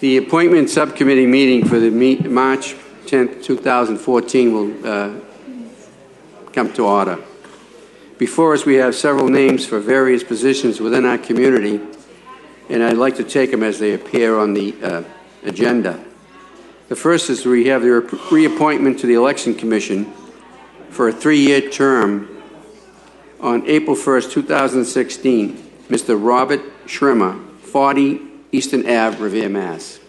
The appointment subcommittee meeting for the March 10th, 2014 will come to order. Before us, we have several names for various positions within our community, and I'd like to take them as they appear on the agenda. The first is we have the reappointment to the Election Commission for a 3-year term on April 1st, 2016, Mr. Robert Schrimmer, 40 Eastern Ave, Revere, Mass.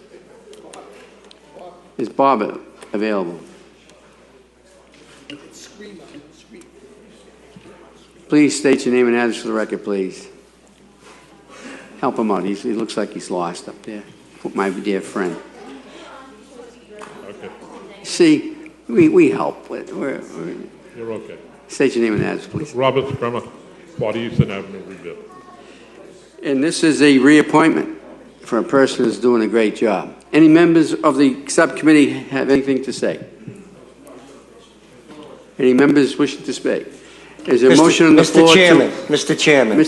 Is Bob available? Please state your name and address for the record, please. Help him out. He looks like he's lost up there. My dear friend. Okay. See, we help. You're okay. State your name and address, please. Robert Schrimmer, 40 Eastern Avenue, Revere. And this is a reappointment for a person who's doing a great job. Any members of the subcommittee have anything to say? Any members wishing to speak? Is there a motion on the floor? Mr. Chairman,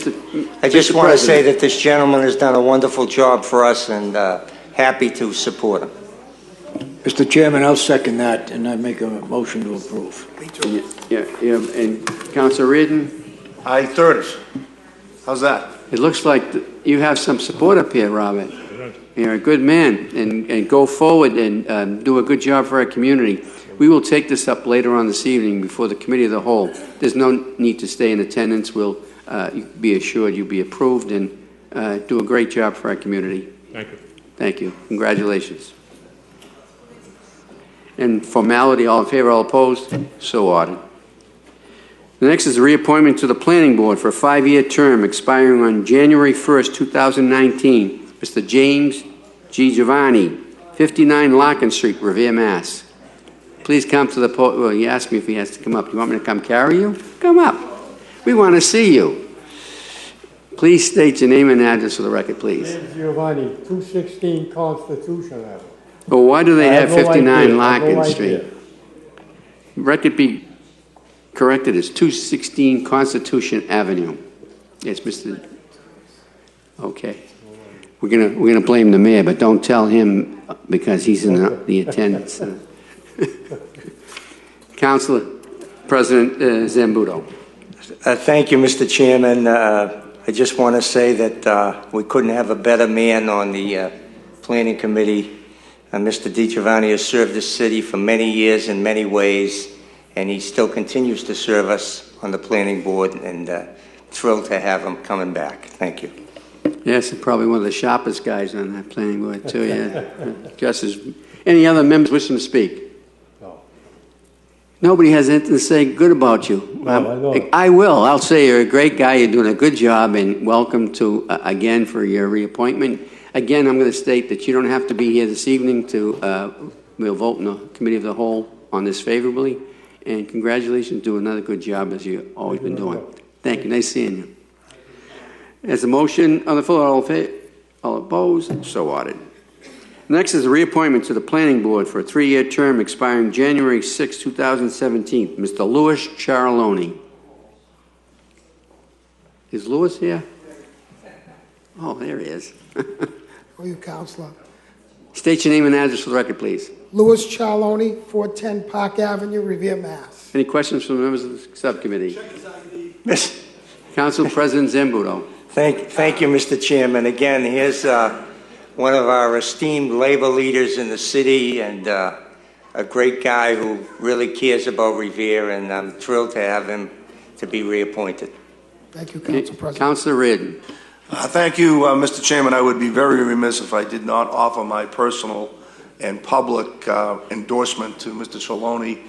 I just want to say that this gentleman has done a wonderful job for us, and happy to support him. Mr. Chairman, I'll second that, and I make a motion to approve. Yeah, and Councilor Reardon? I third it. How's that? It looks like you have some support up here, Robert. You're a good man, and go forward and do a good job for our community. We will take this up later on this evening before the Committee of the Whole. There's no need to stay in attendance. We'll be assured you'll be approved and do a great job for our community. Thank you. Thank you. Congratulations. And formality, all in favor, all opposed? So ordered. The next is a reappointment to the Planning Board for a 5-year term expiring on January 1st, 2019. Mr. James G. Giovanni, 59 Larkin Street, Revere, Mass. Please come to the podium. Well, he asked me if he has to come up. You want me to come carry you? Come up. We want to see you. Please state your name and address for the record, please. James Giovanni, 216 Constitution Avenue. Well, why do they have 59 Larkin no Street? Record be corrected as 216 Constitution Avenue. Yes, Mr. Okay. We're gonna blame the mayor, but don't tell him because he's in the attendance. Councilor President Zambudo. Thank you, Mr. Chairman. I just want to say that we couldn't have a better man on the Planning Committee. Mr. DiGiovanni has served the city for many years in many ways, and he still continues to serve us on the Planning Board, and thrilled to have him coming back. Thank you. Yes, and probably one of the sharpest guys on that Planning Board, too, yeah. Just as, any other members wishing to speak? No. Nobody has anything to say good about you. No, I will. I'll say you're a great guy. You're doing a good job, and welcome to, again, for your reappointment. Again, I'm going to state that you don't have to be here this evening to, we'll vote in the Committee of the Whole on this favorably. And congratulations, do another good job as you've always been doing. Thank you. Nice seeing you. As a motion on the floor, all in favor, all opposed, so ordered. Next is a reappointment to the Planning Board for a 3-year term expiring January 6, 2017. Mr. Louis Charloni. Is Louis here? Oh, there he is. For you, Counselor. State your name and address for the record, please. Louis Charloni, 410 Park Avenue, Revere, Mass. Any questions from the members of the subcommittee? Council President Zambudo. Thank you, Mr. Chairman. Again, here's one of our esteemed labor leaders in the city, and a great guy who really cares about Revere, and I'm thrilled to have him to be reappointed. Thank you, Council President. Councilor Reardon. Thank you, Mr. Chairman. I would be very remiss if I did not offer my personal and public endorsement to Mr. Charloni.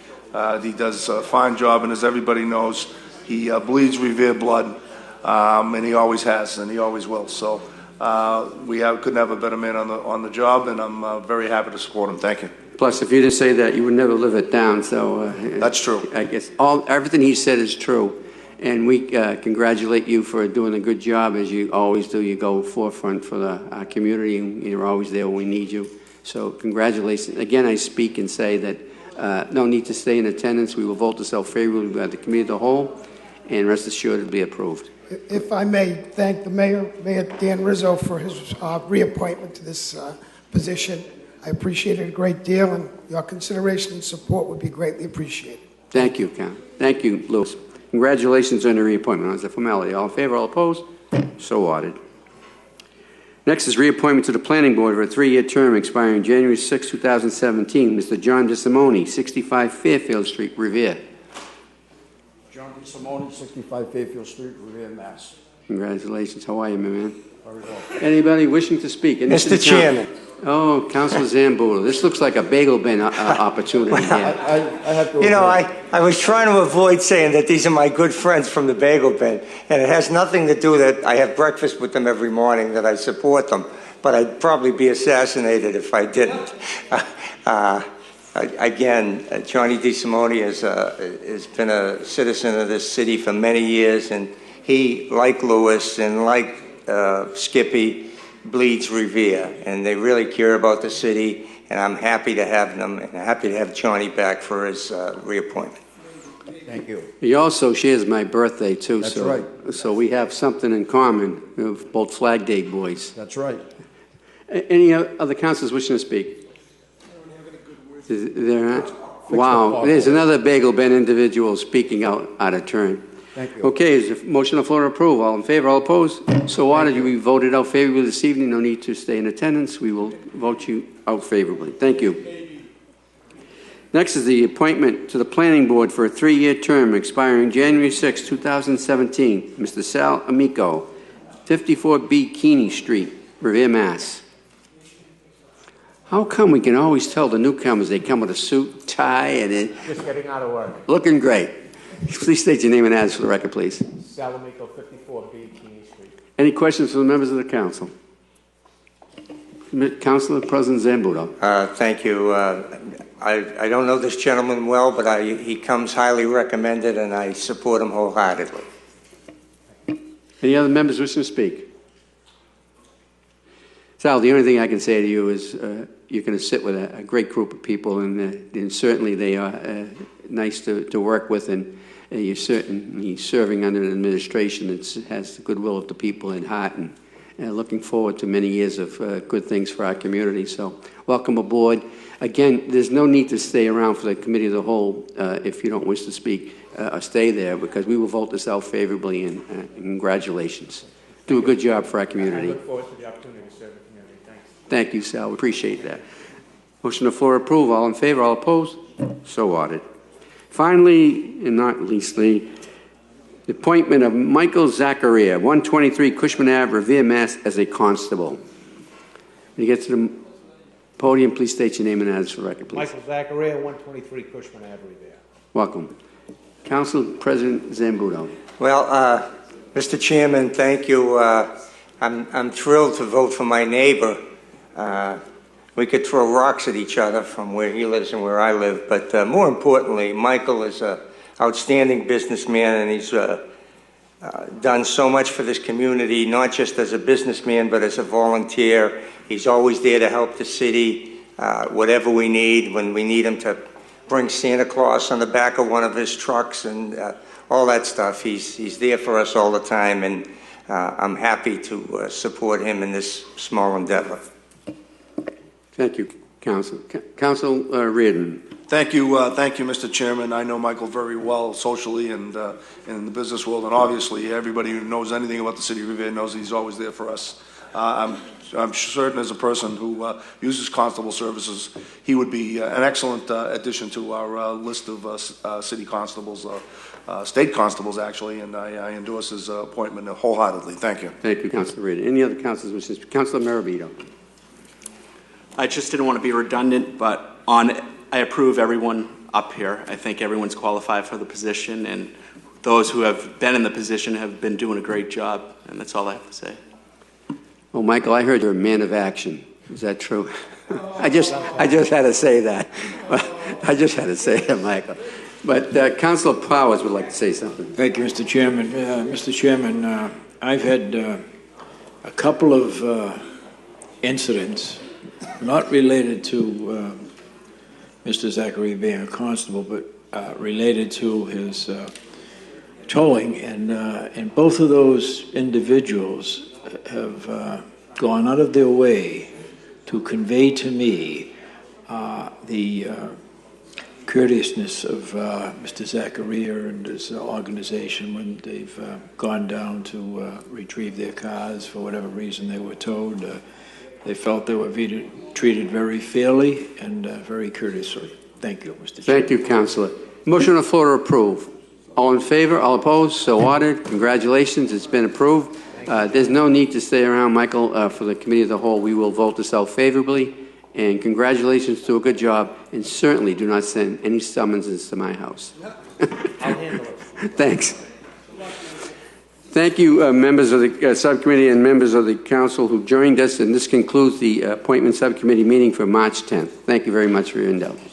He does a fine job, and as everybody knows, he bleeds Revere blood, and he always has, and he always will. So couldn't have a better man on the job, and I'm very happy to support him. Thank you. Plus, if you didn't say that, you would never live it down. So that's true. I guess everything he said is true. And we congratulate you for doing a good job, as you always do. You go forefront for our community, and you're always there when we need you. So congratulations. Again, I speak and say that no need to stay in attendance. We will vote this out favorably by the Committee of the Whole, and rest assured it will be approved. If I may thank the Mayor Dan Rizzo, for his reappointment to this position. I appreciate it a great deal, and your consideration and support would be greatly appreciated. Thank you, Count. Thank you, Louis. Congratulations on the reappointment. As a formality, all in favor, all opposed? So ordered. Next is reappointment to the Planning Board for a 3-year term expiring January 6, 2017. Mr. John DeSimone, 65 Fairfield Street, Revere. John Simone, 65 Fairfield Street, Revere, Mass. Congratulations. How are you, my man? Very well. Anybody wishing to speak? Any Mr. city coun- Chairman. Oh, Councilor Zambudo. This looks like a bagel bin opportunity here. I have to. You know, I was trying to avoid saying that these are my good friends from the Bagel Bin, and it has nothing to do that I have breakfast with them every morning, that I support them, but I'd probably be assassinated if I didn't. Again, Johnny DeSimone has been a citizen of this city for many years, and he, like Louis and like Skippy, bleeds Revere, and they really care about the city, and I'm happy to have them, and happy to have Johnny back for his reappointment. Thank you. He also shares my birthday, too. That's so, right. So we have something in common, both Flag Day boys. That's right. Any other councilors wishing to speak? Is there not? Wow, there's another bagel bin individual speaking out of turn. Thank you. Okay, is the motion on the floor to approve? All in favor, all opposed? So ordered. You voted out favorably this evening. No need to stay in attendance. We will vote you out favorably. Thank you. Next is the appointment to the Planning Board for a 3-year term expiring January 6, 2017. Mr. Sal Amico, 54B Keeney Street, Revere, Mass. How come we can always tell the newcomers they come with a suit, tie, and Just getting out of work. looking great? Please state your name and address for the record, please. Salamico, 54B, Keeney Street. Any questions from the members of the council? Councilor President Zambudo. Thank you. I don't know this gentleman well, but he comes highly recommended, and I support him wholeheartedly. Any other members wishing to speak? Sal, the only thing I can say to you is you're going to sit with a great group of people, and certainly they are nice to work with, and you're certainly serving under an administration that has the goodwill of the people in heart, and looking forward to many years of good things for our community. So welcome aboard. Again, there's no need to stay around for the committee of the whole if you don't wish to speak or stay there, because we will vote this out favorably, and congratulations. Do a good job for our community. I look forward to the opportunity to serve the community. Thanks. Thank you, Sal. We appreciate that. Motion on the floor approve. All in favor, all opposed? So ordered. Finally, and not leastly, the appointment of Michael Zacharia, 123 Cushman Ave, Revere, Mass, as a constable. When you get to the podium, please state your name and address for the record, please. Michael Zacharia, 123 Cushman Avenue there. Welcome. Council President Zambudo. Well, Mr. Chairman, thank you. I'm thrilled to vote for my neighbor. We could throw rocks at each other from where he lives and where I live, but more importantly, Michael is an outstanding businessman, and he's done so much for this community, not just as a businessman, but as a volunteer. He's always there to help the city, whatever we need, when we need him to bring Santa Claus on the back of one of his trucks and all that stuff. He's there for us all the time, and I'm happy to support him in this small endeavor. Thank you, Council. Council Reardon. Thank you, Mr. Chairman. I know Michael very well socially and in the business world, and obviously everybody who knows anything about the city of Revere knows he's always there for us. I'm certain as a person who uses constable services, he would be an excellent addition to our list of city constables, state constables actually, and I endorse his appointment wholeheartedly. Thank you. Thank you, Councilor Reardon. Any other councilors wishing to speak? Councilor Maravito. I just didn't want to be redundant, but I approve everyone up here. I think everyone's qualified for the position, and those who have been in the position have been doing a great job, and that's all I have to say. Oh, Michael, I heard you're a man of action. Is that true? I just had to say that. I just had to say it, Michael. But Councilor Powers would like to say something. Thank you, Mr. Chairman. Mr. Chairman, I've had a couple of incidents, not related to Mr. Zachary being a constable, but related to his towing, and both of those individuals have gone out of their way to convey to me the courteousness of Mr. Zachariah and his organization when they've gone down to retrieve their cars for whatever reason they were towed. They felt they were treated very fairly and very courteously. Thank you, Mr. Chairman. Thank you, Councillor. Motion on the floor to approve. All in favor? All opposed? So ordered. Congratulations. It's been approved. There's no need to stay around, Michael, for the committee as a whole. We will vote this out favorably. And congratulations to a good job. And certainly do not send any summonses to my house. I'll handle it. Thanks. Thank you, members of the subcommittee and members of the council who joined us. And this concludes the appointment subcommittee meeting for March 10th. Thank you very much for your indulgence.